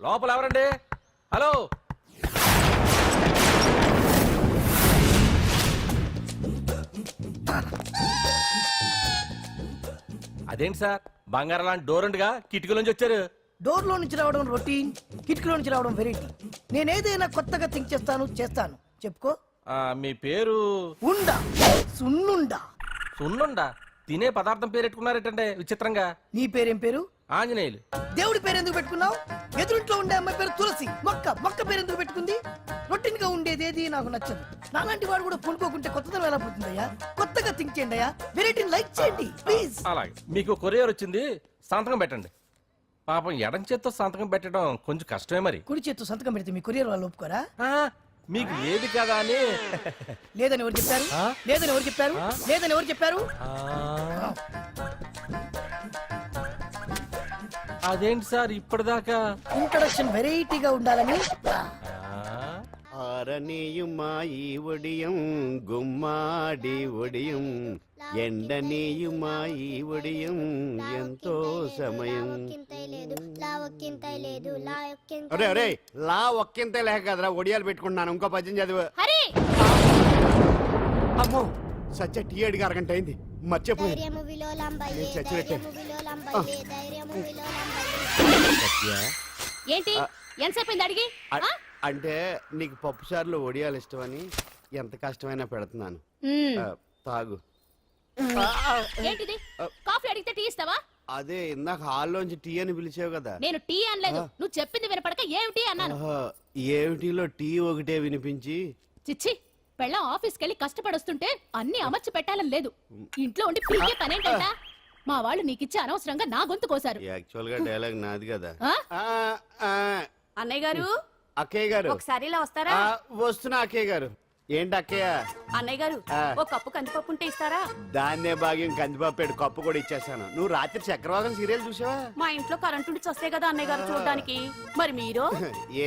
లోపల ఎవరండి? హలో, అదేంటి సార్ బంగారం లాంటి డోర్ ఉండగా కిటికీలోంచి వచ్చారు? డోర్ లో నుంచి రావడం రొటీన్, కిటికీలో నుంచి రావడం వెరైటీ. నేనేదైనా కొత్తగా థింక్ చేస్తాను. చెప్పుకో. మీ పేరు? ఉండా, సున్నుండా. సున్నుండా? తినే పదార్థం పేరు పెట్టుకున్నారేటంటే విచిత్రంగా. నీ పేరేం పేరు? ఆంజనేయులు. దేవుడి పేరు ఎందుకు పెట్టుకున్నావు? ఎదురింట్లో ఉండే అమ్మాయి పేరు తులసి. మొక్క పేరు ఎందుకు పెట్టుకుంది? రొటీన్ గా ఉండేదేది నాకు నచ్చదు. నాలాంటి వాడు కూడా పూనుకోకుంటే కొత్తదనం ఎలా పోతుందయ్యా? కొత్తగా థింక్ చేయండి అయ్యా. వెరైటీని లైక్ చేయండి ప్లీజ్. అలాగే. మీకు కొరియర్ వచ్చింది, సంతకం పెట్టండి. పాపం ఎడం చేత్తో సంతకం పెట్టడం కొంచెం కష్టమే మరి. కుడి చేత్తో సంతకం పెడితే మీ కొరియర్ వాళ్ళు ఒప్పుకోరా? మీకు లేదు కదా అని. లేదని ఎవరు చెప్పారు? లేదని ఎవరు చెప్పారు? అదేంటి సార్ ఇప్పటిదాకా ఇంట్రడక్షన్ వెరైటీగా ఉండాలని. ఆరనీయుమాయి ఒడియం గుమ్మాడి ఒడియం ఎండనీయుమాయి ఒడియం ఎంతో సమయం. అరే అరే లా ఒక్కింత లేక కదరా ఒడియాలు పెట్టుకుంటున్నాను. ఇంకో పద్యం చదివు. అమ్మో సత్య టీ అడిగి అరగంట అయింది, మర్చిపోయి చచ్చినట్టే. ఏంటి ఎంతసేపు అడిగి? అంటే నీకు పప్పు సార్లు ఒడియాలు ఇష్టమని ఎంత కష్టమైనా పెడుతున్నాను. తాగు. ఏంటిది? కాఫీ అడిగితే టీ ఇస్తావా? అదే ఇందాక హాల్లోంచి టీ అని పిలిచావు కదా. నేను టీ అనలేదు, నువ్వు చెప్పింది వినపడక ఏమిటి అన్నాను. ఏమిటిలో టీ ఒకటే వినిపించి. చిచ్చి, పెళ్ళం ఆఫీస్కి వెళ్ళి కష్టపడొస్తుంటే అన్ని అమర్చి పెట్టాలని లేదు. ఇంట్లో ఉండి పీకే పనేంటంట? మా వాళ్ళు నీకిచ్చి అనవసరంగా నా గొంతు కోసారు. యాక్చువల్ గా డైలాగ్ నాది కదా. అన్నయ్య గారు, అక్కయ్య గారు ఒకసారి ఇలా వస్తారా? వస్తున్నా అక్కయ్య గారు. ఏంటి అక్కయ్య? అన్నయ్య గారు, ఓ కప్పు కందిపప్పు ఉంటే ఇస్తారా? దాన్నే భాగ్యం కందిపప్పు కప్పు కూడా ఇచ్చేసాను. నువ్వు రాత్రి చక్రవాదం సీరియల్ చూసావా? మా ఇంట్లో కరెంటు ఉండి వస్తే కదా అన్నయ్య గారు చూడడానికి. మరి మీరు?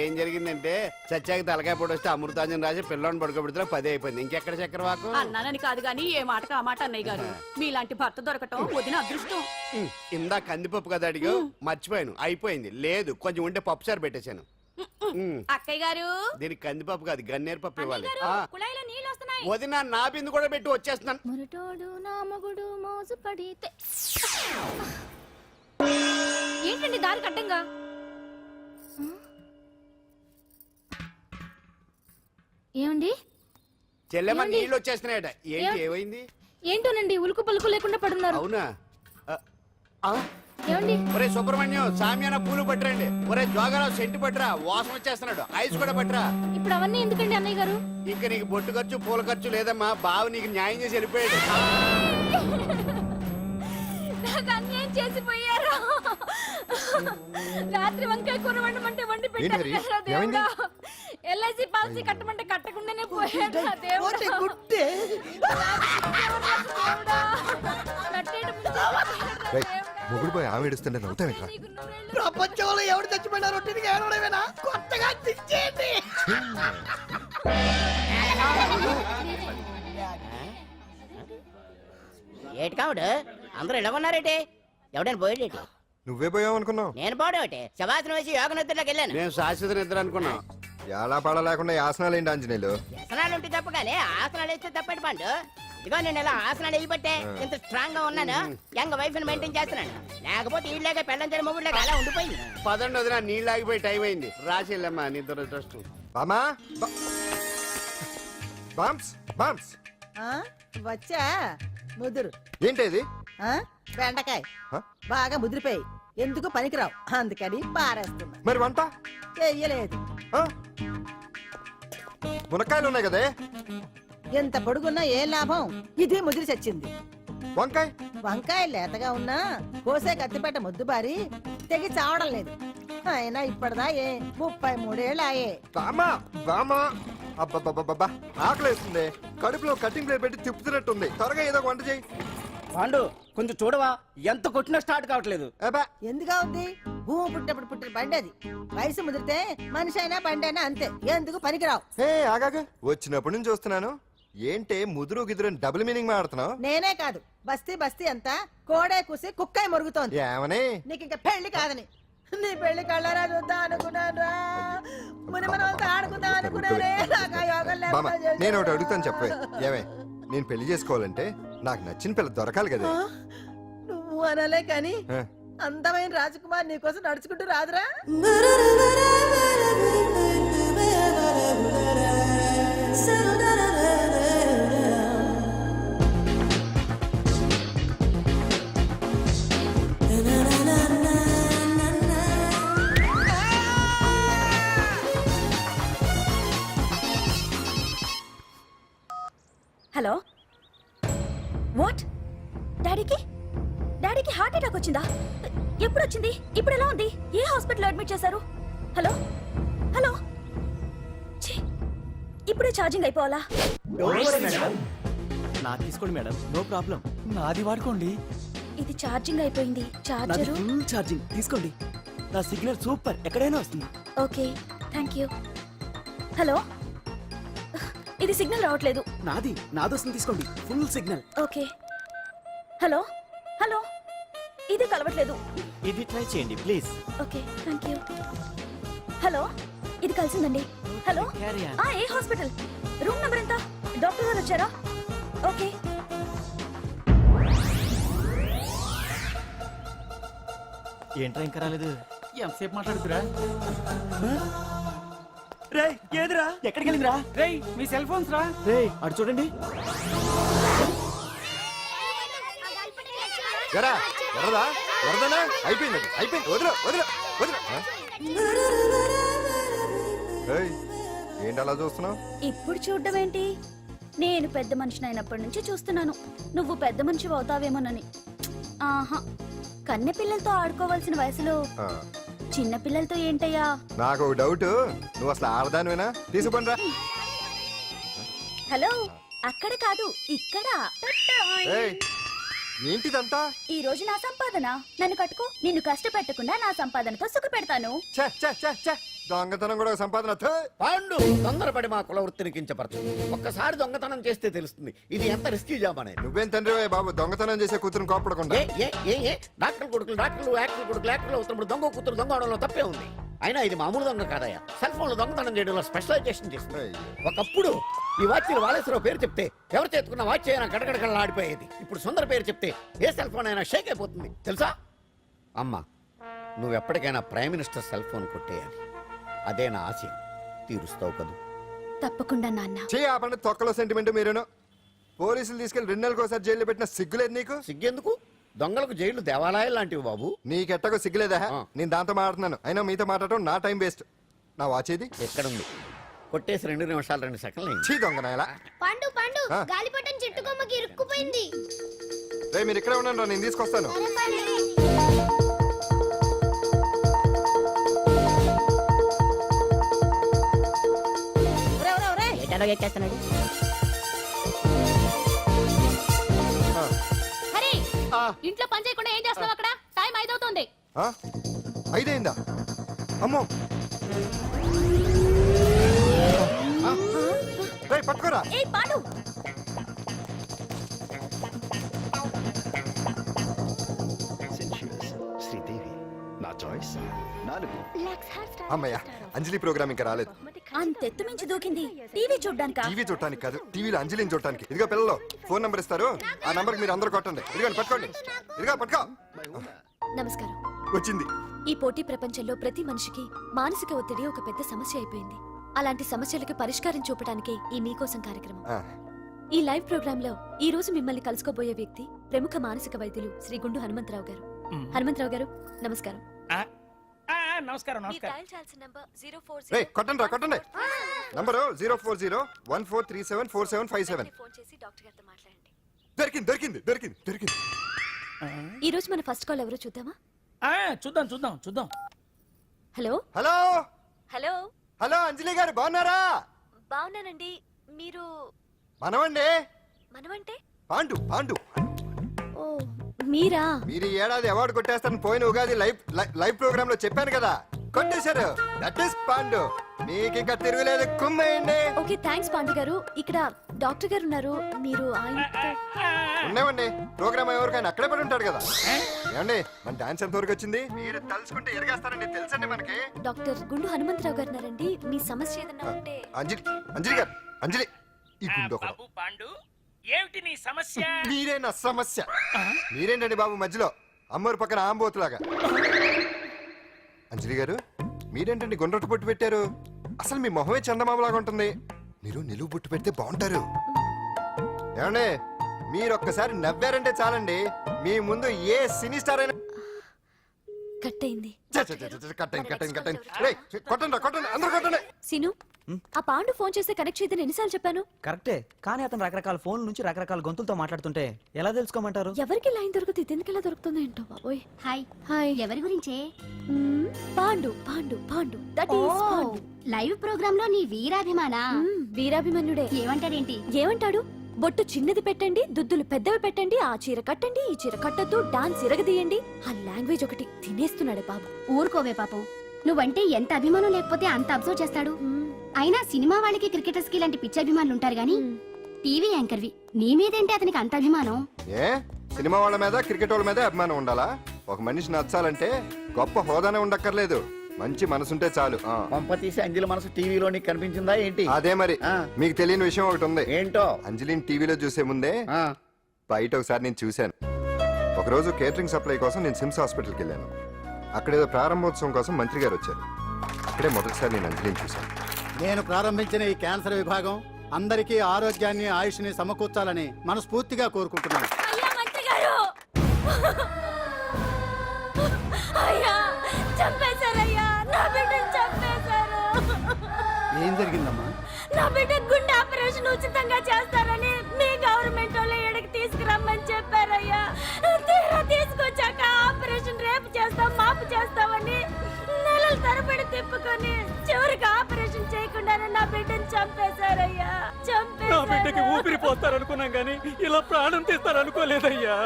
ఏం జరిగిందంటే సత్యాకి తలకాయ పొడి వస్తే అమృతాంజన్ రాజు పిల్లని పడుకోబెడితే 10 అయిపోయింది. ఇంకెక్కడ చక్రవాకం? అన్నానని కాదు గాని ఏ మాటకు ఆ మాట అన్నయ్య గారు. మీలాంటి భర్త దొరకటం వదిన అదృష్టం. ఇందా కందిపప్పు కదా అడిగావు, మర్చిపోయాను. అయిపోయింది. లేదు కొంచెం ఉంటే పప్పు సార్ పెట్టేశాను. అక్కయ్య గారు, దీనికి కందిపప్పు కాదు గన్నేరు పప్పు ఇవ్వాలి. కుళాయిలో నీళ్ళు వస్తున్నాయి. వదిన నా బిందు కూడా పెట్టి వచ్చేస్తున్నాను. మురటోడు నా మగుడు మోజు పడితే. ఏంటండి దారి కట్టంగా? ఏమండి? చెల్లెమ్మ నీళ్ళు వచ్చేస్తున్నాయట. ఏంటి ఏమైంది? ఏంటోనండి ఉలుకు పలుకు లేకుండా పడున్నారు. అవునా? ఏమండి? ఒరే సుబ్రహ్మణ్యం సామ్యాన పూలు పట్టరండి. ఒరే జోగరావు సెంటు పట్టరా, వాసన వచ్చేస్తున్నాడు. ఐస్ కూడా పట్టరా. ఇప్పుడు అవన్నీ ఎందుకండి అన్నయ్య గారు? ఇంకా నీకు బొట్టు ఖర్చు పూల ఖర్చు లేదమ్మా. బావ నీకు న్యాయం చేసి వెళ్ళిపోయాడు. నాకు అన్యాయం చేసిపోయారు. రాత్రి వంకాయ కూర వండమంటే వండి పెట్టారు. ఎల్ఐసి పాలసీ కట్టమంటే కట్టకుండానే పోయాడు. మొగుడు పోయి ఆమె ఏడుస్తుంటే నవ్వుతాం ఇక్కడ. ప్రపంచంలో ఎవరు చచ్చిపోయినా రొట్టెని ఏడవడమేనా? కొత్తగా తెచ్చేయండి. ఏటి కావుడు అందరూ ఇలా ఉన్నారేటి? ఎవడైనా పోయేటి? నువ్వే పోయావు అనుకున్నావు. నేను పోవడేటి? శవాసనం వేసి యోగ నిద్రలోకి వెళ్ళాను. నేను శాశ్వత నిద్ర అనుకున్నా. ఎలా పాడ లేకుండా ఆసనాలు ఏంటి ఆంజనేయులు? వ్యసనాలు ఉంటే తప్ప కానీ ఆసనాలు వేస్తే తప్పటి పండు. ఇదిగో నేను ఇలా ఆసనాలు వేయబట్టే ఇంత స్ట్రాంగ్ గా ఉన్నాను. యంగ్ వైఫ్ ని మెయింటైన్ చేస్తున్నాను. లేకపోతే ఈళ్ళగా పెళ్ళం చెడు మొగుడులేక అలా ఉండిపోయింది. పదండి వదిన, నీళ్ళు ఆగిపోయి టైం అయింది. రాసేళ్ళమ్మా నీ దురదృష్ట. బామా బామ్స్ బామ్స్ వచ్చా ముదురు. ఏంటి బెండకాయ బాగా ముదిరిపోయి ఎందుకు పనికిరావు, అందుకని పారేస్తున్నా. మరి వంట చెయ్యలేదు. మునక్కాయలు ఉన్నాయి కదే. ఎంత పొడుగున్నా ఏం లాభం? ఇది ముదిరి చచ్చింది. వంకాయ వంకాయ లేతగా ఉన్నా కోసే కత్తిపేట ముద్దుబారి తెగి చావడం లేదు. అయినా ఇప్పటిదా 33 ఏళ్ళాయే. బామా బామా అబ్బబ్బబ్బబ్బా ఆకలేస్తుంది. కడుపులో కటింగ్ ప్లేట్ పెట్టి తిప్పుతున్నట్టుంది. త్వరగా ఏదో వంట చేయి. పాండు కొంచెం చూడవా, ఎంత కొట్టినా స్టార్ట్ కావట్లేదు. ఎందుగా ఉంది? భూమి పుట్టినప్పుడు పుట్టిన బండి అది. వయసు ముదిరితే మనిషి అయినా బండి అయినా అంతే. ఎందుకు పనికిరావు. ఆగాగా వచ్చినప్పటి నుంచి చూస్తున్నాను. ఏంటే ముదురు గిదురు డబుల్ మీనింగ్ మాడుతున్నావు? నేనే కాదు, బస్తీ బస్తీ అంతా కోడే కూసి కుక్కై మొరుగుతోంది. ఏమని? నీకు ఇంకా పెళ్లి కాదని. నీ పెళ్లి కళ్ళారా చూద్దా అనుకున్నాను. ఎక్కువే నాకు ఆ యోగం బామ్మ లేకుండా నేను ఒకటి చేశారు. అడుగుతాను చెప్పే ఏమే నేను పెళ్లి చేసుకోవాలంటే నాకు నచ్చిన పిల్ల దొరకాలి కదా ఆ, నువ్వు అనలే కాని ఆ, అందమైన రాజకుమార్ నీకోసం నడుచుకుంటూ రాదురా హలో వాట్ డాడీకి డాడీకి హార్ట్ అటాక్ వచ్చిందా ఎప్పుడు వచ్చింది ఇప్పుడు ఎలా ఉంది ఏ హాస్పిటల్ అడ్మిట్ చేశారు హలో హలో ఛీ, ఇప్పుడే ఛార్జింగ్ అయిపోవాలా నాకు తీసుకోండి మేడం నో ప్రాబ్లం నాది వాడుకోండి ఇది ఛార్జింగ్ అయిపోయింది నాది ఛార్జరు ఫుల్ ఛార్జింగ్ తీసుకోండి నా సిగ్నల్ సూపర్ ఎక్కడైనా వస్తుంది ఓకే థ్యాంక్ యూ హలో ఇది సిగ్నల్ రావట్లేదు నాది వస్తుంది తీసుకోండి full signal okay hello hello ఇది కలవట్లేదు ఇది ట్రై చేయండి please okay thank you hello ఇది కలిసిందండి హలో Carry on. ఏ హాస్పిటల్ రూమ్ నెంబర్ ఎంత డాక్టర్ గారు వచ్చారా ఓకే ఏంట్రా ఇంకా రాలేదు ఎంతసేపు మాట్లాడుతురా రే ఏదిరా ఎక్కడికి వెళ్ళిందిరా రే మీ సెల్ ఫోన్స్ రా రే అటు చూడండి ఎరా ఎర్రదా ఎర్రదనా అయిపోయింది అయిపోయింది వదిలే వదిలే వదిలే ఆ? ఏయ్, ఏంటి అలా చూస్తున్నావు ఇప్పుడు చూడడం ఏంటి నేను పెద్ద మనిషిని అయినప్పటి నుంచి చూస్తున్నాను నువ్వు పెద్ద మనిషి అవుతావేమోనని ఆహా కన్నె పిల్లలతో ఆడుకోవాల్సిన వయసులో చిన్న పిల్లలతో ఏంటయ్యా నాకు ఒక డౌట్ నువ్వు అసలు ఆడదానివేనా తీసుకుపండి రా హలో అక్కడ కాదు ఇక్కడ ఏయ్, ఏంటిదంతా ఈ రోజు నా సంపాదన నన్ను కట్టుకో నిన్ను కష్టపెట్టకుండా నా సంపాదనతో సుఖ పెడతాను ఛే, ఛే, ఛే, ఛే. దొంగతనం కూడా ఒక సంపాదన థూ. పాండు తొందరపడి మా కుల వృత్తిని కించపరచు ఒక్కసారి దొంగతనం చేస్తే తెలుస్తుంది ఇది ఎంత రిస్కీ జాబ్ అనేది నువ్వేం తండ్రి బాబు దొంగతనం చేసే కూతురుని కోపడకుండా ఏ డాక్టర్ కొడుకులు డాక్టర్లు యాక్టర్ కొడుకులు యాక్టర్లు అవుతున్నప్పుడు దొంగ కూతురు దొంగ అవడంలో తప్పే ఉంది అయినా ఇది మామూలు దొంగ కాదయ్యా సెల్ ఫోన్ లో దొంగతనం చేయడంలో స్పెషలైజేషన్ చేస్తుంది ఏయ్. ఒకప్పుడు ఈ వాచ్లు వాలేశ్వరరావు పేరు చెప్తే ఎవరు చేతుకున్న వాచ్ అయినా గడగడగడలా ఆడిపోయేది ఇప్పుడు సుందర పేరు చెప్తే ఏ సెల్ ఫోన్ అయినా షేక్ అయిపోతుంది తెలుసా అమ్మా నువ్వు ఎప్పటికైనా ప్రైమ్ మినిస్టర్ సెల్ ఫోన్ కొట్టేయాలి అదే నా ఆశయం తీరుస్తావు కదూ తప్పకుండా నాన్న చే ఆ పండు తొక్కలో సెంటిమెంట్ మీరేను పోలీసులు తీసుకెళ్లి 2 నెలలకు ఒకసారి జైల్లో పెట్టిన సిగ్గులేదు నీకు సిగ్గెందుకు దొంగలకు జైలు దేవాలయాలు లాంటివి బాబు నీకెట్టకు సిగ్గులేదా ఆ. నేను దాంతో మాట్లాడుతున్నాను అయినా మీతో మాట్లాడటం నా టైం వేస్ట్ నా వాచేది ఎక్కడుంది కొట్టేసి 2 నిమిషాలు 2 సెకండ్లు అయింది. చీ దొంగ నాయలా పండు పండు ఆ. గాలిపటం చెట్టు కొమ్మకి ఇరుక్కుపోయింది రే మీరు ఇక్కడే ఉండండి రా, నేను తీసుకొస్తాను ఒరేయ్, ఒరేయ్, ఒరేయ్. ఏటాలో ఎక్కేస్తున్నాడు ఆ. హరి ఇంట్లో పని చేయకుండా ఏం చేస్తున్నావు అక్కడ టైం 5 అవుతుంది ఆ? 5 అయిందా అమ్మో రేయ్, పట్టుకోరా ఏ పాడు శ్రీదేవి నా చాయిస్ 4 అమ్మయ్య అంజలి ప్రోగ్రామ్ ఇంకా రాలేదు అంతెత్తు మించి దూకింది టీవీ చూడ్డానికా టీవీ చూడటానికి కాదు టీవీలో అంజలిని చూడటానికి ఇదిగో పిల్లలు ఫోన్ నంబర్ ఇస్తారు ఆ నంబర్ మీరు అందరూ కొట్టండి ఇదిగోండి పట్టుకోండి ఇదిగో పట్టుకో నమస్కారం వచ్చింది ఈ పోటీ ప్రపంచంలో ప్రతి మనిషికి మానసిక ఒత్తిడి ఒక పెద్ద సమస్య అయిపోయింది అలాంటి సమస్యలకు పరిష్కారం చూపడానికే ఈ మీకోసం కార్యక్రమం ఆ, ఈ లైవ్ ప్రోగ్రామ్ లో ఈ రోజు మిమ్మల్ని కలుసుకోబోయే వ్యక్తి ప్రముఖ మానసిక వైద్యులు శ్రీ గుండు హనుమంతరావు గారు హనుమంతరావు గారు నమస్కారం నమస్కారం మీరు డయల్ చేయాల్సిన నంబర్ 040 రేయ్ కొట్టండి రా కొట్టండి నంబరు 04014374757 ఫోన్ చేసి డాక్టర్ గారితో మాట్లాడండి దొరికింది దొరికింది దొరికింది దొరికింది ఈ రోజు మన ఫస్ట్ కాల్ ఎవరో చూద్దామా చూద్దాం హలో హలో హలో హలో అంజలి గారు బాగున్నారా బాగున్నానండి మీరు మనమండి మనమంటే పాండు పాండు ఓ మీరా మీరు ఈ ఏడాది అవార్డు కొట్టేస్తారని పోయిన ఉగాది లైవ్ ప్రోగ్రామ్ లో చెప్పాను కదా కొట్టేశారు. That is Pandu. మీకు ఇంకా తిరుగులేదు, కుమ్మేయండి. ఓకే థ్యాంక్స్ పాండు గారు. ఇక్కడ డాక్టర్ గారు ఉన్నారు, మీరు ఉన్నామండి. ప్రోగ్రామ్ ఎవరికైనా అక్కడే పడి ఉంటాడు కదా. ఏమండి మన డాన్స్ ఎంత వరకు వచ్చింది? మీరు తలుచుకుంటే ఎరగేస్తారండి, తెలుసండి మనకి. డాక్టర్ గుండు హనుమంతరావు గారు ఉన్నారండి. మీ సమస్య ఏదన్నా ఉంటే అంజలి అంజలి గారు, అంజలి ఈ గుండు ఒకడు. పాండు ఏమిటి నీ సమస్య? మీరే నా సమస్య. మీరేంటండి బాబు మధ్యలో అమ్మోరు పక్కన ఆంబోతులాగా? అంజలి గారు మీరేంటండి గుండ్రటి బొట్టు పెట్టారు? అసలు మీ మొహమే చందమామలాగా ఉంటుంది. మీరు నిలువు బొట్టు పెడితే బాగుంటారు. ఏమండి మీరు ఒక్కసారి నవ్వారంటే చాలండి, మీ ముందు ఏ సినీ స్టార్ అయినా కట్ అయింది. కొట్టండి అందరూ కొట్టండి. సీను, ఆ పాండు ఫోన్ చేస్తే కనెక్ట్ చేయదని ఎన్నిసార్లు చెప్పాను? కరెక్టే, కానీ అతను రకరకాల ఫోన్ల నుంచి రకరకాల గొంతులతో మాట్లాడుతుంటే ఎలా తెలుసుకోమంటారు? ఎవరికి లైన్ దొరుకుతుంది, ఇతనికి ఎలా దొరుకుతుందో ఏంటో బాబోయ్. Hi hi. ఎవరి గురించే? Pandu Pandu Pandu that is Pandu. Live program లో నీ వీరాభిమానా? వీరాభిమన్యుడే. ఏమంటాడేంటి? ఏమంటాడు? బొట్టు చిన్నది పెట్టండి, దుద్దులు పెద్దవి పెట్టండి, ఆ చీర కట్టండి, ఈ చీర కట్టద్దు, డాన్స్ ఇరగదీయండి. ఆ లాంగ్వేజ్ ఒకటి తినేస్తున్నాడే బాబు. ఊరుకోవే పాపం, నువ్వంటే ఎంత అభిమానం లేకపోతే అంత అబ్జర్వ్ చేస్తాడు. అయినా సినిమా వాళ్ళకి క్రికెటర్స్ కి ఇలాంటి పిచ్చి అభిమానులు ఉంటారు గానీ టీవీ యాంకర్వి నీ మీదేంటి అతనికి అంత అభిమానం? ఏ సినిమా వాళ్ళ మీద క్రికెట్ వాళ్ళ మీద అభిమానం ఉండాలా? ఒక మనిషి నచ్చాలంటే గొప్ప హోదానే ఉండక్కర్లేదు, మంచి మనసుంటే చాలు. పంప తీసి అంజలి మనసు టీవీలో నీకు కనిపించిందా ఏంటి? అదే మరి. మీకు తెలియని విషయం ఒకటి ఉంది. ఏంటో? అంజలిని టీవీలో చూసే ముందే బయట ఒకసారి నేను చూశాను. ఒకరోజు కేటరింగ్ సప్లై కోసం నేను సిమ్స్ హాస్పిటల్కి వెళ్ళాను. అక్కడేదో ప్రారంభోత్సవం కోసం మంత్రి గారు వచ్చారు. అక్కడే మొదటిసారి నేను అంజలిని చూశాను. నేను ప్రారంభించిన ఈ క్యాన్సర్ విభాగం అందరికీ ఆరోగ్యాన్ని ఆయుష్ని సమకూర్చాలని మనస్ఫూర్తిగా కోరుకుంటున్నాను. అయ్యా మంత్రి గారు, అయ్యా చంపేశారయ్యా, నా బిడ్డను చంపేశారు. ఏం జరిగిందమ్మా? నా బిడ్డ గుండె ఆపరేషన్ ఉచితంగా చేస్తారని మీ గవర్నమెంట్ వాళ్ళు ఎడకి తీసుకురమ్మని చెప్పారయ్యా. తీరా తీసుకొచ్చాక ఆపరేషన్ రేపు చేస్తాం మాపు చేస్తామని నెలల తరబడి తిప్పుకొని చివరికి ఆపరేషన్ చేయకుండానే నా బిడ్డను చంపేశారయ్యా. నా బిడ్డకి ఊపిరి పోస్తారనుకున్నాం గానీ ఇలా ప్రాణం తీస్తారనుకోలేదయ్యా.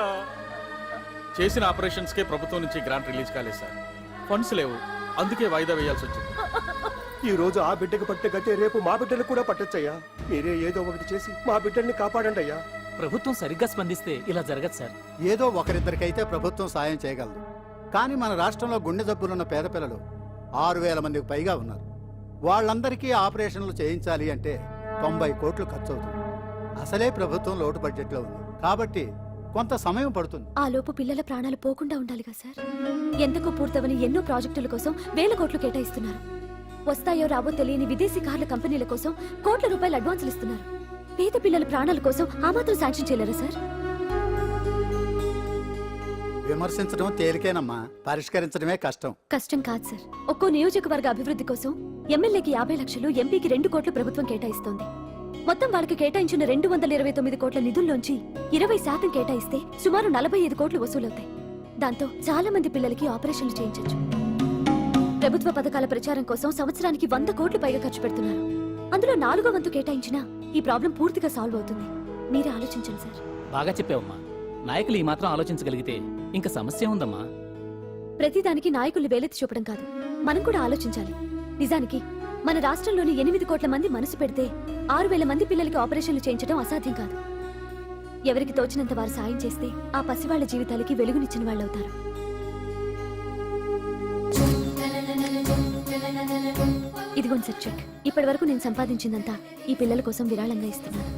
చేసిన ఆపరేషన్స్ కే ప్రభుత్వం నుంచి గ్రాంట్ రిలీజ్ కాలేదు సార్. ఫండ్స్ లేవు, అందుకే వాయిదా వేయాల్సి వచ్చింది. ఈ రోజు ఆ బిడ్డకు పట్టే గట్టే రేపు మా బిడ్డలు కూడా పట్టొచ్చయ్యా. మీరే ఏదో ఒకటి చేసి మా బిడ్డల్ని కాపాడండి అయ్యా. ప్రభుత్వం సరిగ్గా స్పందిస్తే ఇలా జరగదు సార్. ఏదో ఒకరిద్దరికైతే ప్రభుత్వం సాయం చేయగలదు, కానీ మన రాష్ట్రంలో గుండె జబ్బులున్న పేద పిల్లలు 6,000 మందికి పైగా ఉన్నారు. వాళ్ళందరికీ ఆపరేషన్లు చేయించాలి అంటే 90 కోట్లు ఖర్చు అవుతుంది. అసలే ప్రభుత్వం లోటు బడ్జెట్లో ఉంది కాబట్టి కొంత సమయం పడుతుంది. ఆ లోపు పిల్లల ప్రాణాలు పోకుండా ఉండాలిగా సార్. ఎంతకు పూర్తవని ఎన్నో ప్రాజెక్టుల కోసం వేల కోట్లు కేటాయిస్తున్నారు. వస్తాయో రావో తెలియని విదేశీ కార్ల కంపెనీల కోసం కోట్ల రూపాయలు అడ్వాన్సులు ఇస్తున్నారు. పేద పిల్లల ప్రాణాల కోసం ఆ మాత్రం శాంక్షన్ చేయలేరా సార్? విమర్శించడం తేలికేనమ్మా, పరిష్కరించడమే కష్టం. కష్టం కాదు సార్. ఒక్కో నియోజకవర్గ అభివృద్ధి కోసం ఎమ్మెల్యేకి 50 లక్షలు, ఎంపీకి 2 కోట్లు ప్రభుత్వం కేటాయిస్తోంది. మొత్తం వాళ్ళకి కేటాయించిన 229 కోట్ల నిధుల్లోంచి 20% కేటాయిస్తే సుమారు 45 కోట్లు వసూలవుతాయి. దాంతో చాలా మంది పిల్లలకి ఆపరేషన్లు చేయించొచ్చు. ప్రభుత్వ పథకాల ప్రచారం కోసం సంవత్సరానికి 100 కోట్లు పైగా ఖర్చు పెడుతున్నారు. అందులో 4వ వంతు కేటాయించినా ఈ ప్రాబ్లం పూర్తిగా సాల్వ్ అవుతుంది. మీరే ఆలోచించండి సార్. బాగా చెప్పావమ్మా. నాయకులు ఈ మాత్రం ఆలోచించగలిగితే ఇంకా సమస్య ఉందమ్మా. ప్రతిదానికి నాయకుల్ని వేలెత్తి చూపడం కాదు, మనం కూడా ఆలోచించాలి. నిజానికి మన రాష్ట్రంలోని 8 కోట్ల మంది మనసు పెడితే 6,000 మంది పిల్లలకి ఆపరేషన్లు చేయించడం అసాధ్యం కాదు. ఎవరికి తోచినంత వారు సాయం చేస్తే ఆ పసివాళ్ల జీవితాలకి వెలుగునిచ్చిన వాళ్ళు అవుతారు. ఇదిగోండి సార్ చెక్. ఇప్పటి వరకు నేను సంపాదించిందంతా ఈ పిల్లల కోసం విరాళంగా ఇస్తున్నాను.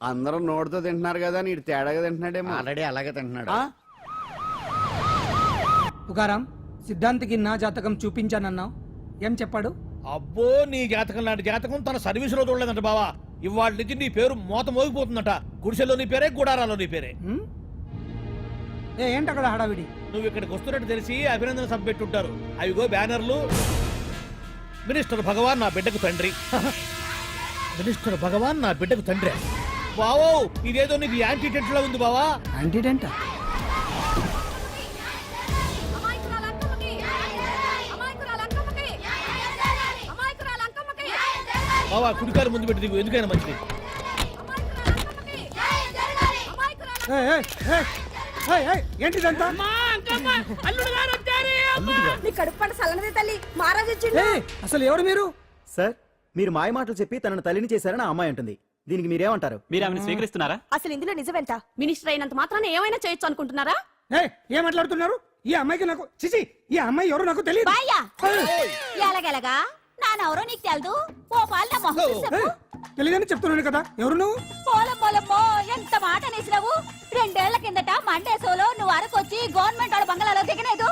అందరూ నోటితో తింటున్నారు కదా, నీడు తేడాగా తింటున్నాడేమో. ఆల్రెడీ అలాగే తింటున్నాడు. తుకారాం, సిద్ధాంతికి నా జాతకం చూపించానన్నావు, ఏం చెప్పాడు? అబ్బో, నీ జాతకం లాంటి జాతకం తన సర్వీస్ లో చూడలేదంట బావా. ఇవాళ నుంచి నీ పేరు మోత మోగిపోతుందట. గుడిసెలో నీ పేరే, గుడారాలో నీ పేరే. ఏంటి అక్కడ హడావిడి? నువ్వు ఇక్కడికి వస్తున్నట్టు తెలిసి అభినందన సభ పెట్టుంటారు. అవిగో బ్యానర్లు. మినిస్టర్ భగవాన్ నా బిడ్డకు తండ్రి. మినిస్టర్ భగవాన్ నా బిడ్డకు తండ్రి. బావో, ఇదేదో నీకు యాంటీటెంట్ లా ఉంది బావా. యాంటీటెంటా? బావా, కుడికారు ముందు పెట్టి దిగు, ఎందుకైనా మంచిది. ఏంటిదంతా? అల్లుడు గారు వచ్చారు. నీ కడుపు పంట సల్లనదే తల్లి మహారాజు వచ్చిండు. అసలు ఎవరు మీరు? సార్ మీరు మాయ మాటలు చెప్పి తనను తల్లిని చేశారని ఆ అమ్మాయి అంటుంది. దీనికి మీరేమంటారు? మీరు ఆమెను స్వీకరిస్తున్నారా? అసలు ఇందులో నిజమేంట? మినిస్టర్ అయినంత మాత్రాన ఏమైనా చేయొచ్చు అనుకుంటున్నారా? ఏం మాట్లాడుతున్నారు? ఈ అమ్మాయికి నాకు చిచి, ఈ అమ్మాయి ఎవరు నాకు తెలియదు. బాయ్యా ఎలాగెలగా నానెవరో నీకు తెలదు. ఓ పాల మొహం చూసి చెప్పు. తెలియదని చెప్తున్నాను కదా. ఎవరు నువ్వు? పోలమ్మో ఎంత మాట అనేసినావు. 2 ఏళ్ల కిందట మండే సోలో నువ్వు అరకొచ్చి గవర్నమెంట్ వాళ్ళ బంగాళాలో దిగలేదు.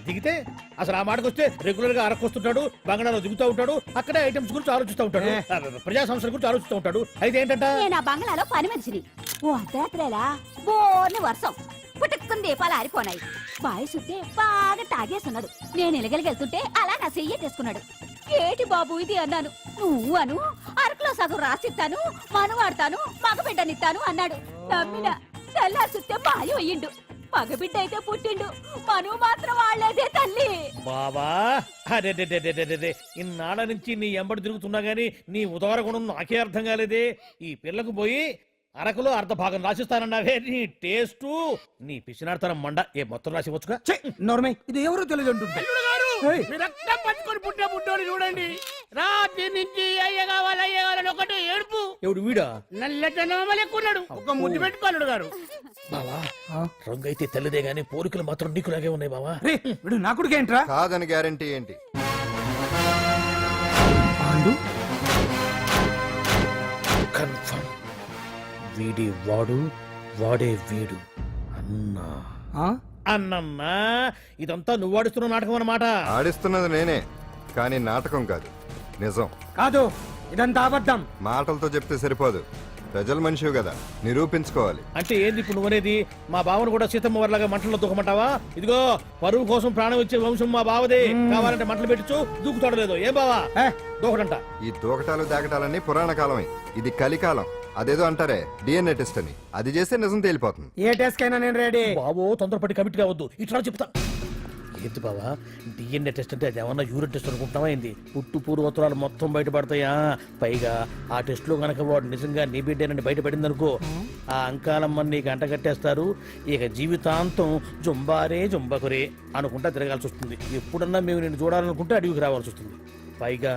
దిగితే అసలు ఆ మాటకు వస్తే రెగ్యులర్ గా అరకొస్తుంటాడు, బంగాళాలో దిగుతూ ఉంటాడు, అక్కడే ఐటమ్స్ గురించి ఆలోచిస్తూ ఉంటాడు, ప్రజా సంస్థల గురించి ఆలోచిస్తూ ఉంటాడు. అయితే ఏంటంట, నేను ఆ బంగాళాలో పని మనిషిని. ఓ అర్ధరాత్రేలా బోర్ని వర్షం పుట్టుకుని దీపాలు ఆరిపోనాయి. బాయ్ సుత్తే బాగా తాగేస్తున్నాడు. నేను ఎలగలిగెళ్తుంటే అలా నా చెయ్యి తీసుకున్నాడు. ఏటి బాబు ఇది అన్నాను. నువ్వు అను అరకులో సగం రాసిస్తాను, మనువాడతాను, మగబిడ్డనిస్తాను అన్నాడు. నమ్మిన తెల్లారి సుత్తే బాయ్ అయ్యిండు. మగబిడ్డ అయితే పుట్టిండు, మనువు మాత్రం వాళ్ళేదే తల్లి. బాబా అరే ఇన్నాళ్ళ నుంచి నీ ఎంబడి తిరుగుతున్నా గానీ నీ ఉదార గుణం నాకే అర్థం కాలేదే. ఈ పిల్లకు పోయి అరకులో అర్ధ భాగం రాసిస్తానన్నావే. నీ టేస్టు నీ పిచ్చినాడతనం మండ. ఏ మొత్తం రాసి వచ్చుగా. నోర్మై, ఇది ఎవరు తెలియదు అంటుంది. రక్తం పంచుకొని పుట్టే పుట్టోడు చూడండి. రాత్రి నుంచి అయ్య కావాలని ఒకటి ఏడుపు. ఎవడు వీడా? నల్లెక్కున్నాడు. ఒక ముద్దు పెట్టుకోలేడు గారు. బావా రంగు అయితే తెల్లదే గానీ పోలికలు మాత్రం నీకులాగే ఉన్నాయి బావా. వీడు నా కొడుకు ఏంట్రా? కాదని గ్యారంటీ ఏంటి? కన్ఫర్మ్ వీడి వాడు, వాడే వీడు. అన్నా అన్నన్నా ఇదంతా నువ్వు ఆడిస్తున్న నాటకం అన్నమాట. ఆడిస్తున్నది నేనే, కానీ నాటకం కాదు, నిజం. కాదు, ఇదంతా అబద్ధం. మాటలతో చెప్తే సరిపోదు, ప్రజల మనిషివి కదా, నిరూపించుకోవాలి. అంటే ఏంది ఇప్పుడు నువ్వనేది? మా బావను కూడా సీతమ్మ వారిలాగా మంటల్లో దూకమంటావా? ఇదిగో పరువు కోసం ప్రాణం ఇచ్చే వంశం మా బావదే. కావాలంటే మంటలు పెట్టచ్చు, దూకుతాడు లేదు. ఏం బావా దూకడంట? ఈ దూకటాలు దాకటాలన్నీ పురాణ కాలమే, ఇది కలికాలం. అదేదో అంటారే డిఎన్ఏ టెస్ట్ అని, అది చేస్తే నిజం తేలిపోతుంది. ఏ టెస్ట్ కైనా నేను రెడీ. బావో తొందరపడి కమిట్ కావద్దు, ఇట్లా చెప్తా. ఏంటి బావా డిఎన్ఏ టెస్ట్ అంటే అది ఏమన్నా యూరిన్ టెస్ట్ అనుకుంటున్నావా ఏంది? పుట్టు పూర్వోత్తరాలు మొత్తం బయటపడతాయా? పైగా ఆ టెస్ట్ లో గనక వాడు నిజంగా నీ బిడ్డేనని బయటపడింది అనుకో, ఆ అంకాలమ్మ నీకు అంటగట్టేస్తారు. ఇక జీవితాంతం జుంబారే జుంబకురే అనుకుంటా తిరగాల్సి వస్తుంది. ఎప్పుడన్నా మేము నేను చూడాలనుకుంటే అడవికి రావాల్సి వస్తుంది. పైగా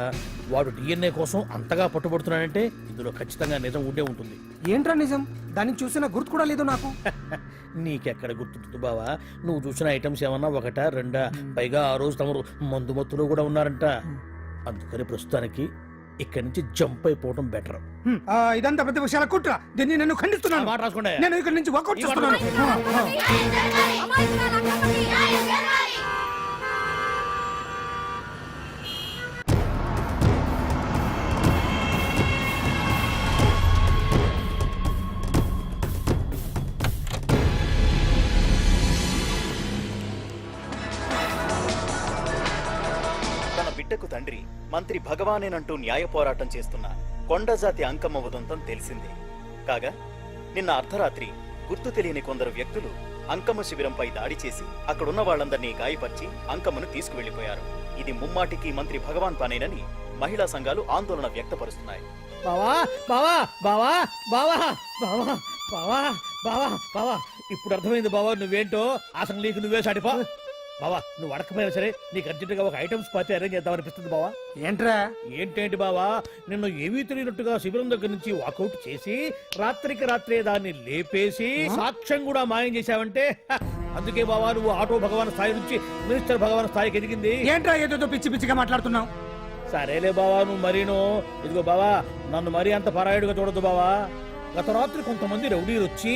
వాడు డిఎన్ఏ కోసం అంతగా పట్టుబడుతున్నాడంటే ఇందులో ఖచ్చితంగా నిజం ఉండే ఉంటుంది. ఏంట్రా నిజం? దాన్ని చూసిన గుర్తు కూడా లేదు నాకు. నీకెక్కడ గుర్తుంటుంది బావా? నువ్వు చూసిన ఐటమ్స్ ఏమన్నా ఒకటా రెండా? పైగా ఆ రోజు తమరు మందు మత్తులో కూడా ఉన్నారంట. అందుకని ప్రస్తుతానికి ఇక్కడి నుంచి జంప్ అయిపోవడం బెటర్. ఇదంతా పెద్ద విషయాల కుట్ర. దీన్ని నేను ఖండిస్తున్నాను. మాట రాసుకోండి. నేను ఇక్కడి నుంచి వర్కౌట్ చేస్తున్నాను. బిడ్డకు తండ్రి మంత్రి భగవానేనంటూ న్యాయ పోరాటం చేస్తున్న కొండజాతి అంకమ్మ ఉదంతం తెలిసిందే. కాగా నిన్న అర్ధరాత్రి గుర్తు తెలియని కొందరు వ్యక్తులు అంకమ్మ శిబిరంపై దాడి చేసి అక్కడున్న వాళ్ళందరినీ గాయపరిచి అంకమ్మను తీసుకువెళ్లిపోయారు. ఇది ముమ్మాటికి మంత్రి భగవాన్ పనేనని మహిళా సంఘాలు ఆందోళన వ్యక్తపరుస్తున్నాయి. బావా బావా బావా బావా బావా బావా బావా బావా ఇప్పుడు అర్థమైంది బావా నువ్వేంటో. అసలు నీకు నువ్వే సాటిపో బావా. నువ్వు అడకపోయినా సరే నీకు అర్జెంటుగా ఒక ఐటమ్స్ పార్టీ అరేంజ్ చేద్దామనిపిస్తుంది బావా. ఏంట్రా? ఏంటేంటి బావా, నిన్ను ఏమీ తెలియనట్టుగా శిబిరం దగ్గర నుంచి వాకౌట్ చేసి రాత్రికి రాత్రే దాన్ని లేపేసి సాక్ష్యం కూడా మాయం చేశావంటే అందుకే బావా నువ్వు ఆటో భగవాన్ స్థాయి నుంచి మినిస్టర్ భగవాన్ స్థాయికి ఎదిగింది. ఏంట్రా ఏదో పిచ్చి పిచ్చిగా మాట్లాడుతున్నావు? సరేలే బావా నువ్వు మరీను. ఇదిగో బావా నన్ను మరీ అంత పరాయుడుగా చూడద్దు బావా. గత రాత్రి కొంతమంది రౌడీలు వచ్చి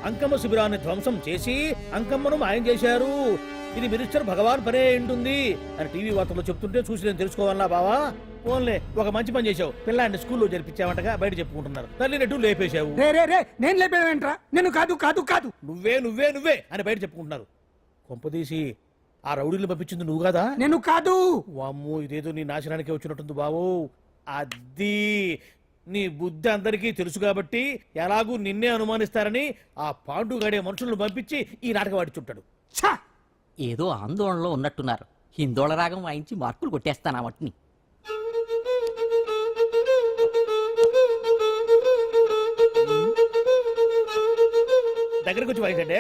అంకమ్మ శిబిరాన్ని ధ్వంసం చేసి అంకమ్మను మాయం చేశారు. ఇది మినిస్టర్ భగవాన్ పనే ఉంటుంది అని టీవీ వార్తల్లో చెప్తుంటే చూసి నేను తెలుసుకోవాలా బావా? ఓన్లే ఒక మంచి పని చేశావు. పిల్లాన్ని స్కూల్లో జరిపించావంటగా బయట చెప్పుకుంటున్నారు. తల్లినట్టు లేపేశావు. నేను లేపేవేంట్రా? నేను కాదు కాదు కాదు నువ్వే నువ్వే నువ్వే అని బయట చెప్పుకుంటున్నారు. కొంపదీసి ఆ రౌడీలు పంపించింది నువ్వు కదా? నేను కాదు. వామ్మో ఇదేదో నీ నాశనానికి వచ్చినట్టుంది బావు. అది నీ బుద్ధి అందరికీ తెలుసు కాబట్టి ఎలాగూ నిన్నే అనుమానిస్తారని ఆ పాండుగాడే మనుషులను పంపించి ఈ నాటకం ఆడిచుంటాడు. ఏదో ఆందోళనలో ఉన్నట్టున్నారు. హిందోళ రాగం వాయించి మార్కులు కొట్టేస్తాను వాటిని. దగ్గరకు వచ్చి వాయించండి.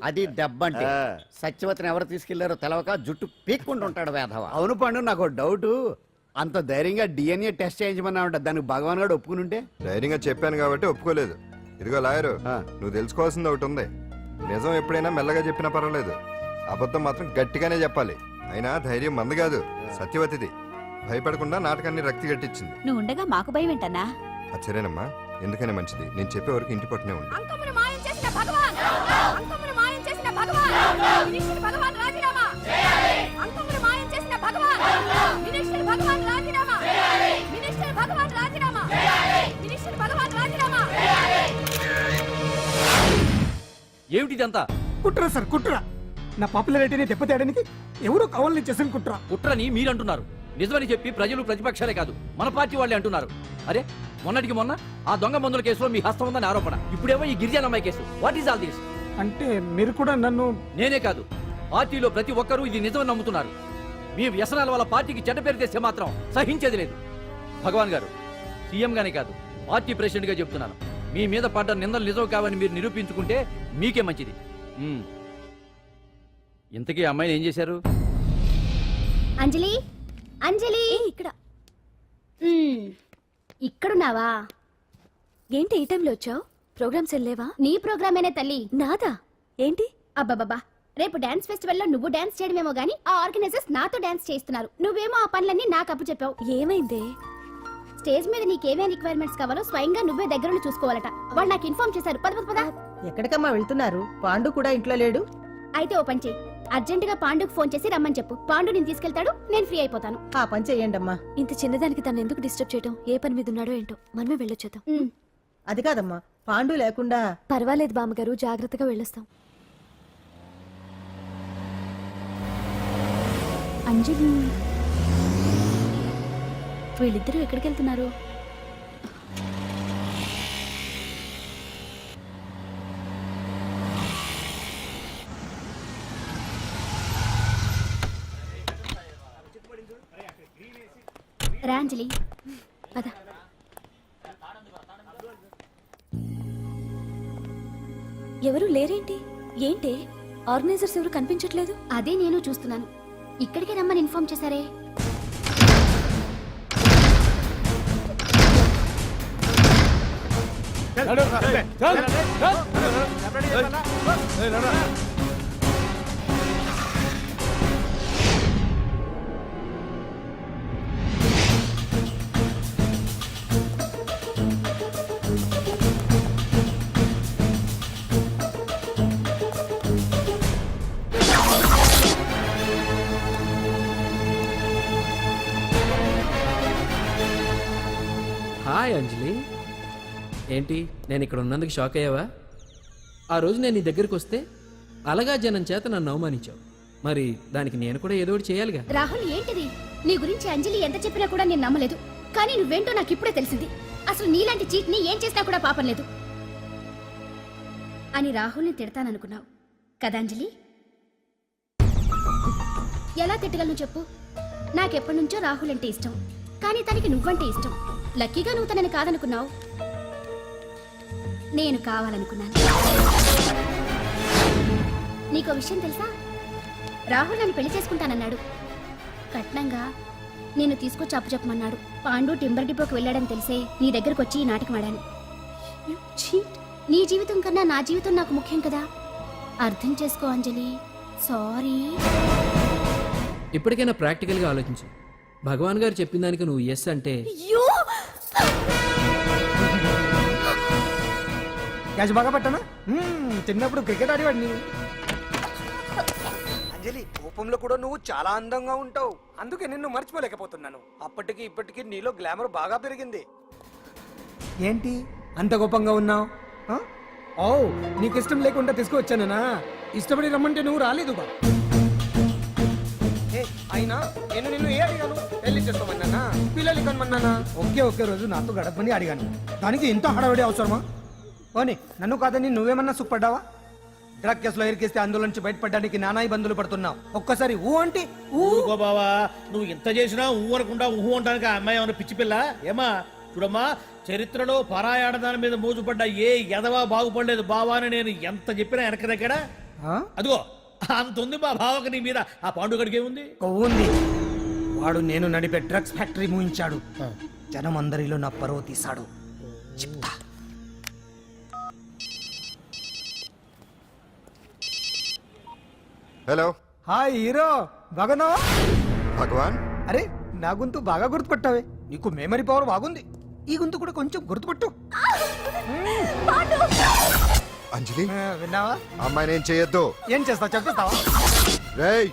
అది దెబ్బంటే సత్యవతిని ఎవరు తీసుకెళ్లారో తెలవక జుట్టు పీక్కుంటూ ఉంటాడు వేధవ. అవును పండు, నాకు డౌట్. అంత ధైర్యంగా డిఎన్ఏ టెస్ట్ చేయించమన్నా ఉంటా, దానికి భగవాన్ గారు ఒప్పుకుని ఉంటే. ధైర్యంగా చెప్పాను కాబట్టి ఒప్పుకోలేదు. ఇదిగో లాయరు, నువ్వు తెలుసుకోవాల్సింది ఒకటి ఉంది. నిజం ఎప్పుడైనా మెల్లగా చెప్పినా పర్వాలేదు, అబద్ధం మాత్రం గట్టిగానే చెప్పాలి. అయినా ధైర్యం మంది కాదు, సత్యవతిది. భయపడకుండా నాటకాన్ని రక్తి గట్టించింది. నువ్వు ఉండగా మాకు భయం ఏంటన్నా? సరేనమ్మా, ఎందుకనే మంచిది. నేను చెప్పే వరకు ఇంటి పట్టునే ఉంది. అంకమ్మను మాయం చేసిన భగవాన్! అంకమ్మను మాయం చేసిన భగవాన్! మినిస్టర్ భగవాన్ రాజీనామా! అంకమ్మను మాయం చేసిన భగవాన్! మినిస్టర్ భగవాన్ రాజీనామా! మినిస్టర్ భగవాన్ రాజీనామా! మినిస్టర్ భగవాన్ రాజీనామా! ఏమిటిదంతా? కుట్ర సార్, కుట్ర. నా పాపులారిటీని దెబ్బతేయడానికి ఎవరో కావాలని చేసిన కుట్ర. కుట్రని మీరంటున్నారు, నిజమని చెప్పి ప్రజలు ప్రతిపక్షాలే కాదు మన పార్టీ వాళ్ళే అంటున్నారు. అరే మొన్నటికి మొన్న ఆ దొంగ మందుల కేసులో మీ హస్తం ఉందని ఆరోపణ, ఇప్పుడేమో ఈ గిరిజన అమ్మాయి case. What is all this? అంటే మీరు కూడా నన్ను... నేనే కాదు, పార్టీలో ప్రతి ఒక్కరూ ఇది నిజమని నమ్ముతున్నారు. మీ వ్యసనాల వల్ల పార్టీకి చెడ్డ పేరు తెస్తే మాత్రం సహించేది లేదు. భగవాన్ గారు, సీఎం గానే కాదు పార్టీ ప్రెసిడెంట్ గా చెప్తున్నాను, మీ మీద పడ్డ నిందలు నిజం కావని మీరు నిరూపించుకుంటే మీకే మంచిది. ఇంతకీ అమ్మాయిని ఏం చేశారు? అంజలి, అంజలి, ఇక్కడ ఇక్కడున్నావా? ఏంటి ఈ టైంలో వచ్చావు? ప్రోగ్రామ్స్ వెళ్ళేవా? నీ ప్రోగ్రామేనే తల్లి. నాదా? ఏంటి? అబ్బబ్బబ్బా, రేపు డాన్స్ ఫెస్టివల్ లో నువ్వు డాన్స్ చేయడమేమో గానీ ఆ ఆర్గనైజర్స్ నాతో డాన్స్ చేయిస్తున్నారు. నువ్వేమో ఆ పనులన్నీ నాకు అప్పు చెప్పావు. ఏమైంది? స్టేజ్ మీద నీకేమేం రిక్వైర్మెంట్స్ కావాలో స్వయంగా నువ్వే దగ్గరుండి చూసుకోవాలట. వాళ్ళు నాకు ఇన్ఫార్మ్ చేశారు. పద పద పద. ఎక్కడికమ్మా వెళ్తున్నారు? పాండు కూడా ఇంట్లో లేడు. అయితే ఓ పని చెయ్యి, అర్జెంట్ గా పాండుకు ఫోన్ చేసి రమ్మని చెప్పు. పాండు నేను తీసుకెళ్తాడు, నేను ఫ్రీ అయిపోతాను. ఆ పని చెయ్యండమ్మా. ఇంత చిన్నదానికి తను ఎందుకు డిస్టర్బ్ చేయడం? ఏ పని మీద ఉన్నాడో ఏంటో, మనమే వెళ్ళొచ్చేద్దాం. అది కాదమ్మా, పాండు లేకుండా... పర్వాలేదు బామ్మగారు, జాగ్రత్తగా వెళ్ళొస్తాం. అంజలి, వీళ్ళిద్దరూ ఎక్కడికి వెళ్తున్నారు? రాంజలి, పద. ఎవరు లేరేంటి? ఏంటి ఆర్గనైజర్స్ ఎవరు కనిపించట్లేదు? అదే నేను చూస్తున్నాను. ఇక్కడికే రమ్మని ఇన్ఫార్మ్ చేశారే. హాయ్ అంజలి, ఏంటి నేను ఇక్కడ ఉన్నందుకు షాక్ అయ్యావా? ఆ రోజు నేను నీ దగ్గరికి వస్తే అలగా జనం చేత నన్ను అవమానించావు, మరి దానికి నేను కూడా ఏదో ఒకటి చేయాలిగా. రాహుల్, ఏంటిది? నీ గురించి అంజలి ఎంత చెప్పినా కూడా నేను నమ్మలేదు. కానీ నువ్వేంటో నాకు ఇప్పుడే తెలిసింది. అసలు నీలాంటి చీట్ ని ఏం చేసినా కూడా పాపం లేదు అని రాహుల్ని తిడతాననుకున్నావు కదా అంజలి? ఎలా తిట్టగలను చెప్పు? నాకెప్పటి నుంచో రాహుల్ అంటే ఇష్టం, కానీ తనకి నువ్వంటే ఇష్టం. లక్కీగా నువ్వు తనని కాదనుకున్నావు, నేను కావాలనుకున్నాను. నీకో విషయం తెలుసా? రాహుల్ నన్ను పెళ్లి చేసుకుంటానన్నాడు. కట్నంగా నేను తీసుకొచ్చి అప్పు చెప్పమన్నాడు. పాండు టింబర్ డిపోకి వెళ్ళాడని తెలిసే నీ దగ్గరకు వచ్చి ఈ నాటకం ఆడాను. నీ జీవితం కన్నా నా జీవితం నాకు ముఖ్యం కదా, అర్థం చేసుకో అంజలి. సారీ. ఇప్పటికైనా ప్రాక్టికల్ గా ఆలోచించు. భగవాన్ గారు చెప్పిన దానికి నువ్వు ఎస్ అంటే క్యాచ్ బాగా పట్టానా? చిన్నప్పుడు క్రికెట్ ఆడేవాడిని. అంజలి, కోపంలో కూడా నువ్వు చాలా అందంగా ఉంటావు, అందుకే నిన్ను మర్చిపోలేకపోతున్నాను. అప్పటికి ఇప్పటికి నీలో గ్లామర్ బాగా పెరిగింది. ఏంటి అంత కోపంగా ఉన్నావు? ఓ, నీకు ఇష్టం లేకుండా తీసుకువచ్చానా? ఇష్టపడి రమ్మంటే నువ్వు రాలేదు బా. అయినా నేను నిన్ను ఏ అడిగాను? పెళ్లి చేసుకోమన్నానా, పిల్లలు కనమన్నానా? ఒకే రోజు నాతో గడపని అడిగాను, దానికి ఇంత హడావిడి అవసరమా? పోనీ నన్ను కాదని నువ్వేమన్నా సుఖపడ్డావా? డ్రగ్ కేసులో ఇరికిస్తే అందులో నుంచి బయటపడడానికి నానా ఇబ్బందులు పడుతున్నావు. ఒక్కసారి ఊ అంటే ఊరుకో బావా, నువ్వు ఇంత చేసినా ఊ అనకుండా ఊహు అంటానికి ఆ అమ్మాయి ఏమైనా పిచ్చి పిల్ల? ఏమా చూడమ్మా, చరిత్రలో పరాయాడదాని మీద మోజుపడ్డ ఏ ఎదవా బాగుపడలేదు బావా అని నేను ఎంత చెప్పినా వెనక దగ్గర అదిగో అంత ఉంది మా బావకి నీ మీద. ఆ పాండుగడికి ఏముంది? కొవ్వుంది. వాడు నేను నడిపే డ్రగ్స్ ఫ్యాక్టరీ మూయించాడు. జనం అందరిలో నా పరువు తీశాడు. చెప్తా. హలో హాయ్ హీరో, బాగున్నావా? భగవాన్. అరే నా గొంతు బాగా గుర్తుపట్టావే. నీకు మెమరీ పవర్ బాగుంది. ఈ గొంతు కూడా కొంచెం గుర్తుపట్టు. అంజలి, విన్నావా? అమ్మాయి నేను చేయొద్దు. ఏం చేస్తావు చెప్పేస్తావా? రేయ్,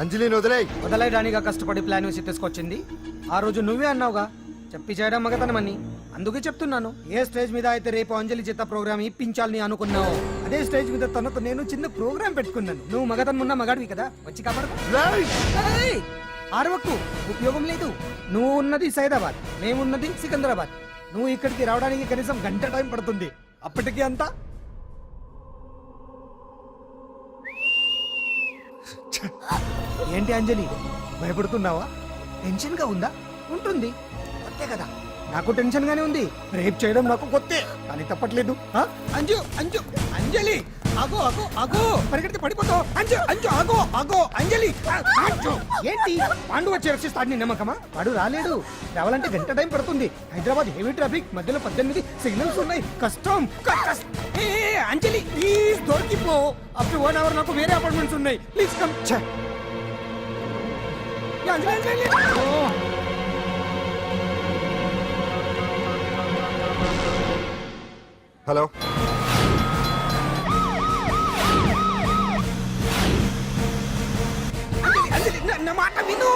అంజలిని వదిలేయ్. వదలైడానిగా కష్టపడి ప్లాన్ వేసి తీసుకొచ్చింది. ఆ రోజు నువ్వే అన్నావుగా చెప్పి చేయడం మగతనమని. అందుకే చెప్తున్నాను, ఏ స్టేజ్ మీద అయితే రేపు అంజలి చేత ప్రోగ్రామ్ ఇప్పించాలని అనుకున్నావు, అదే స్టేజ్ మీద తనతో నేను చిన్న ప్రోగ్రామ్ పెట్టుకున్నాను. నువ్వు మగతనం ఉన్న మగాడివి కదా, వచ్చి కాపాడు. ఆరవకు, ఉపయోగం లేదు. నువ్వు ఉన్నది సైదాబాద్, మేమున్నది సికింద్రాబాద్. నువ్వు ఇక్కడికి రావడానికి కనీసం గంట టైం పడుతుంది. అప్పటికి అంతా ఏంటి అంజలి, భయపడుతున్నావా? టెన్షన్ గా ఉందా? ఉంటుంది, కొత్తే కదా. నాకు టెన్షన్ గానే ఉంది. రేప్ చేయడం నాకు కొత్తే, కానీ తప్పట్లేదు. అంజు అంజు అంజలి, ఆగో ఆగో ఆగో, పరిగెడితే పడిపోతావు. అంజు అంజు ఆగో ఆగో అంజలి. అంజు, ఏంటి పాండు వచ్చి రక్షిస్తాడు నీ నమ్మకమా? వాడు రాలేడు. రావాలంటే గంట టైం పడుతుంది. హైదరాబాద్ హెవీ ట్రాఫిక్, మధ్యలో 18 సిగ్నల్స్ ఉన్నాయి. కష్టం. అంజలి ప్లీజ్ దొరికిపో. అప్పుడు 1 అవర్ నాకు వేరే అపార్ట్మెంట్స్ ఉన్నాయి. Please come. హలో, నా మాట విను.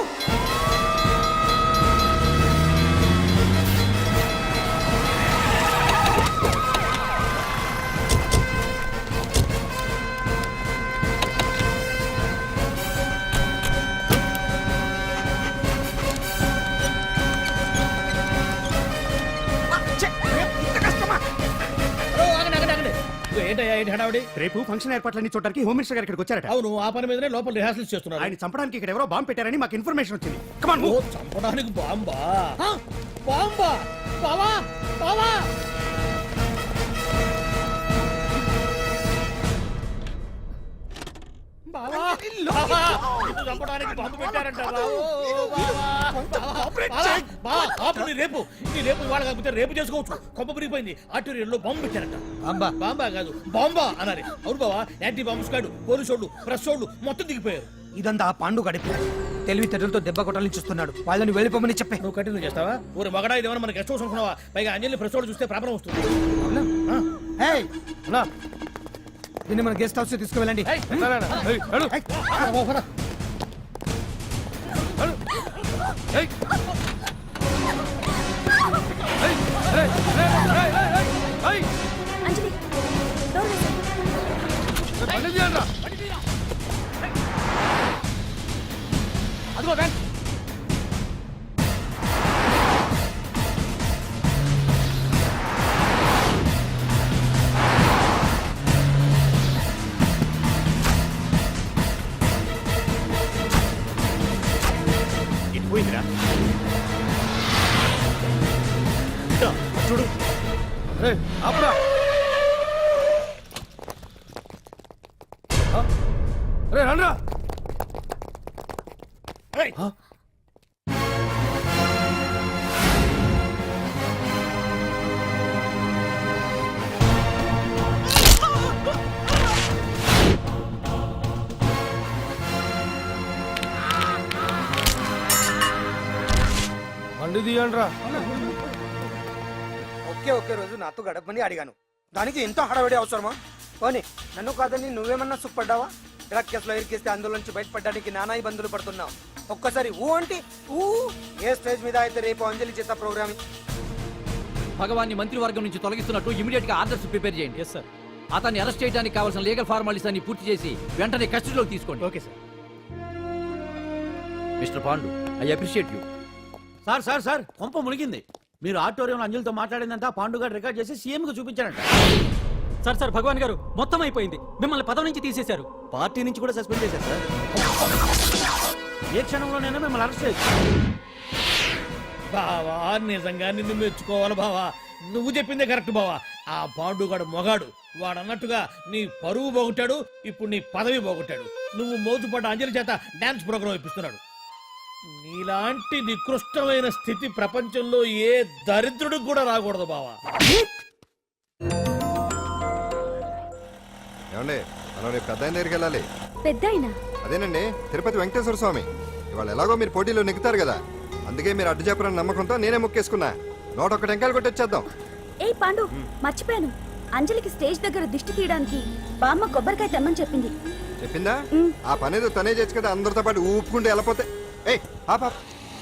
ఏంటయ్యా ఏంటి హడావుడి? రేపు ఫంక్షన్ ఏర్పాట్లన్నీ చూడడానికి హోమ్ మినిస్టర్ గారు ఇక్కడికి వచ్చారట. అవును, ఆ పని మీదనే లోపల రిహార్సల్స్ చేస్తున్నారు. ఆయన చంపడానికి ఇక్కడ ఎవరో బాంబు పెట్టారని మాకు ఇన్ఫర్మేషన్ వచ్చింది. ఓ, చంపడానికి బాంబా? బాంబా? బావా బావా, చంపడానికి బాంబు పెట్టారంట. రేపు ఇవాళ కాకపోతే రేపు చేసుకోవచ్చు. కొంప పిరిగిపోయింది. ఆర్టీరియల్లో బాంబు పెట్టారంట. బాంబా కాదు, బాంబా అనాలి. అవును బావా, యాంటీ బాంబు స్క్వాడ్, పోలీసు వాళ్ళు, ప్రెస్ వాళ్ళు మొత్తం దిగిపోయారు. ఇదంతా ఆ పాండు గడిపారు. తెలివితేటలతో దెబ్బ కొట్టాలని చూస్తున్నాడు. వాళ్ళని వెళ్ళిపోమని చెప్పే. నువ్వు కంటిన్యూ చేస్తావా? ఊరు మగడా, ఇదేమన్నా మనకి గెస్ట్ హౌస్ అనుకున్నావా? పైగా అంజలి ప్రెస్ వాళ్ళు చూస్తే ప్రాబ్లం వస్తుంది. దీన్ని మన గెస్ట్ హౌస్ తీసుకువెళ్ళండి. అంజలి, డోర్ వేసేయ్. అదిగో వ్యాన్. ఇది పోయిందిరా. చూడు, అప్పుడా రండ్రా. బండి తీయండిరా. ఒకే రోజు నాతో గడపని అడిగాను, దానికి ఎంతో హడావిడి అవసరమా? పోనీ నన్ను కాదని నువ్వేమన్నా సుఖపడ్డావా? డ్రగ్ కేసులో ఇరికిస్తే అందులో నుంచి బయటపడడానికి నానా ఇబ్బందులు పడుతున్నావు. ఒక్కసారి ఊ అంటే ఊ. ఏ స్టేజ్ మీద అయితే రేపు అంజలి చేత ప్రోగ్రామ్ భగవాన్ని మంత్రివర్గం నుంచి తొలగిస్తున్నట్టు ఇమీడియట్ గా ఆర్డర్స్ ప్రిపేర్ చేయండి. Yes sir. అతన్ని అరెస్ట్ చేయడానికి కావాల్సిన లీగల్ ఫార్మాలిటీస్ అన్ని పూర్తి చేసి వెంటనే కస్టడీలోకి తీసుకోండి. Okay sir. Mister Pandu, I appreciate you. Sir sir sir, కొంప మునిగింది. మీరు ఆడిటోరియంలో అంజలితో మాట్లాడిందంతా పాండు గారు రికార్డ్ చేసి సీఎం కు చూపించారంట. సార్ సార్, భగవాన్ గారు మొత్తం అయిపోయింది. మిమ్మల్ని పదవి నుంచి తీసేశారు. పార్టీ నుంచి కూడా సస్పెండ్ చేశారు సార్. ఏ క్షణంలోనైనా మిమ్మల్ని అరెస్ట్ చేయొచ్చు. బావా నిజంగా నిన్ను మెచ్చుకోవాలి బావా. నువ్వు చెప్పిందే కరెక్ట్ బావా. ఆ పాండుగాడు మొగాడు. వాడన్నట్టుగా నీ పరువు పోగొట్టాడు, ఇప్పుడు నీ పదవి పోగొట్టాడు. నువ్వు మోతుపడ్డ అంజలి చేత డాన్స్ ప్రోగ్రాం ఇప్పిస్తున్నాడు. నీలాంటి నికృష్టమైన స్థితి ప్రపంచంలో ఏ దరిద్రుడికి కూడా రాకూడదు బావా. ఏమండి మనం రేపు పెద్ద ఆయన దగ్గరికి వెళ్ళాలి. పెద్దాయనా? అదేనండి తిరుపతి వెంకటేశ్వర స్వామి. ఇవాళ ఎలాగో మీరు పోటీలో నెగ్గుతారు కదా, అందుకే మీరు అడ్డు చెప్పరని నమ్మకంతో నేనే మొక్కేసుకున్నా. 101 టెంకాయలు కొట్టొచ్చేద్దాం. ఏ పాండు, మర్చిపోయాను. అంజలికి స్టేజ్ దగ్గర దిష్టి తీయడానికి బామ్మ కొబ్బరికాయ తెమ్మని చెప్పింది. చెప్పిందా? ఆ పనేదో తనే చేయొచ్చు కదా, అందరితో పాటు ఊపుకుంటే వెళ్ళిపోతే. ఏయ్ ఆపా